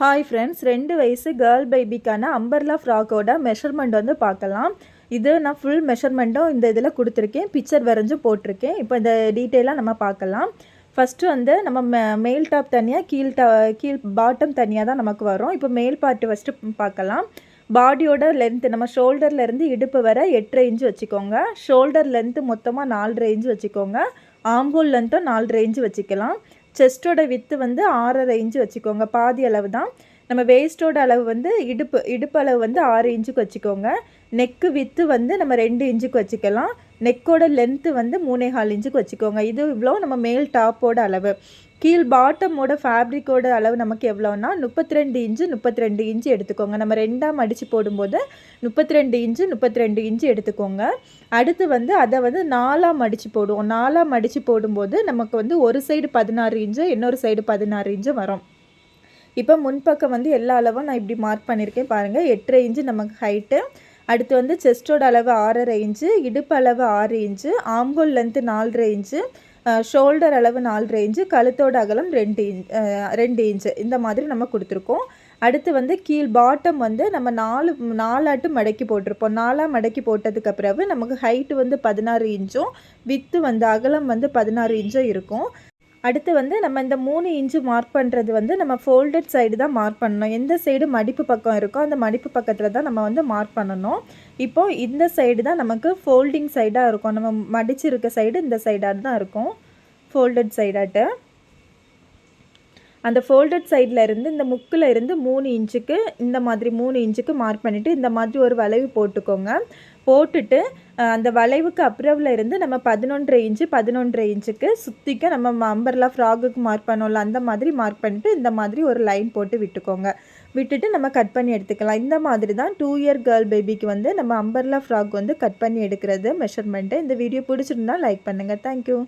Hi friends, 2 வயசு girl பேபிக்கான umbrella ஃப்ராக்கோட measurement வந்து பார்க்கலாம். இது நான் ஃபுல் மெஷர்மெண்ட்டும் இந்த இதில் கொடுத்துருக்கேன், பிக்சர் வரைஞ்சும் போட்டிருக்கேன். இப்போ இந்த டீட்டெயிலாக நம்ம பார்க்கலாம். ஃபஸ்ட்டு வந்து நம்ம மேல் டாப் தனியாக, கீழ் பாட்டம் தனியாக தான் நமக்கு வரும். இப்போ மேல் பார்ட்டு ஃபஸ்ட்டு பார்க்கலாம். பாடியோட லென்த்து நம்ம ஷோல்டர்லேருந்து இடுப்பு வர 8.5 இன்ச்சு வச்சுக்கோங்க. ஷோல்டர் லென்த்து மொத்தமாக 4.5 இன்ச்சு வச்சுக்கோங்க. ஆம்போல் லென்த்தும் 4.5 இன்ச்சு வச்சுக்கலாம். செஸ்ட்டோட வித்து வந்து 6.5 இன்ச்சு வச்சுக்கோங்க, பாதி அளவு தான். நம்ம வேஸ்ட்டோட அளவு வந்து இடுப்பு அளவு வந்து 6 இன்ச்சுக்கு வச்சுக்கோங்க. நெக்கு வித்து வந்து நம்ம 2 இன்ச்சுக்கு வச்சுக்கலாம். நெக்கோட லென்த்து வந்து 3.25 இன்ச்சுக்கு வச்சுக்கோங்க. இது இவ்வளோ நம்ம மேல் டாப்போட அளவு. கீழ் பாட்டமோட ஃபேப்ரிக்கோட அளவு நமக்கு எவ்வளோன்னா 32 இன்ச்சு எடுத்துக்கோங்க. நம்ம 2ஆக மடித்து போடும்போது 32 இன்ச்சு எடுத்துக்கோங்க. அடுத்து வந்து அதை வந்து 4ஆக மடித்து போடுவோம். 4ஆக மடித்து போடும்போது நமக்கு வந்து ஒரு சைடு 16 இன்ச்சு, இன்னொரு சைடு 16 இன்ச்சு வரும். இப்போ முன்பக்கம் வந்து எல்லா அளவும் நான் இப்படி மார்க் பண்ணியிருக்கேன் பாருங்கள். 8.5 இன்ச்சு நமக்கு ஹைட்டு. அடுத்து வந்து செஸ்ட்டோட அளவு 6.5 இன்ச்சு, இடுப்பு அளவு 6 இன்ச்சு, ஆம்கோல் லென்த்து 4.5 இன்ச்சு, ஷோல்டர் அளவு 4.5 இன்ச்சு, கழுத்தோட அகலம் 2 இன்ச்சு. இந்த மாதிரி நம்ம கொடுத்துருக்கோம். அடுத்து வந்து கீழ் பாட்டம் வந்து நம்ம 4 மடக்கி போட்டிருப்போம். 4ஆக மடக்கி போட்டதுக்கு பிறகு நமக்கு ஹைட்டு வந்து 16 இன்ச்சும், வித்து வந்து அகலம் வந்து 16 இன்ச்சும் இருக்கும். அடுத்து வந்து நம்ம இந்த 3 இன்ச்சு மார்க் பண்ணுறது வந்து நம்ம ஃபோல்டட் சைடு தான் மார்க் பண்ணணும். எந்த சைடு மடிப்பு பக்கம் இருக்கோ அந்த மடிப்பு பக்கத்தில் தான் நம்ம வந்து மார்க் பண்ணணும். இப்போது இந்த சைடு தான் நமக்கு ஃபோல்டிங் சைடாக இருக்கும். நம்ம மடிச்சிருக்க சைடு இந்த சைடாக தான் இருக்கும், ஃபோல்டட் சைடாட்டு. அந்த ஃபோல்டட் சைடில் இருந்து இந்த முக்கில் இருந்து 3 இன்ச்சுக்கு இந்த மாதிரி 3 இன்ச்சுக்கு மார்க் பண்ணிவிட்டு இந்த மாதிரி ஒரு வளைவு போட்டுக்கோங்க. போட்டுட்டு அந்த வளைவுக்கு அப்புறவில் இருந்து நம்ம 11.5 இன்ச்சுக்கு சுற்றிக்க நம்ம அம்பர்லா ஃப்ராகுக்கு மார்க் பண்ணோம்ல, அந்த மாதிரி மார்க் பண்ணிவிட்டு இந்த மாதிரி ஒரு லைன் போட்டு விட்டுக்கோங்க. விட்டுட்டு நம்ம கட் பண்ணி எடுத்துக்கலாம். இந்த மாதிரி தான் 2 இயர் கேர்ள் பேபிக்கு வந்து நம்ம அம்பர்லா ஃப்ராக் வந்து கட் பண்ணி எடுக்கிறது மெஷர்மெண்ட்டு. இந்த வீடியோ பிடிச்சிருந்தா லைக் பண்ணுங்கள். தேங்க்யூ.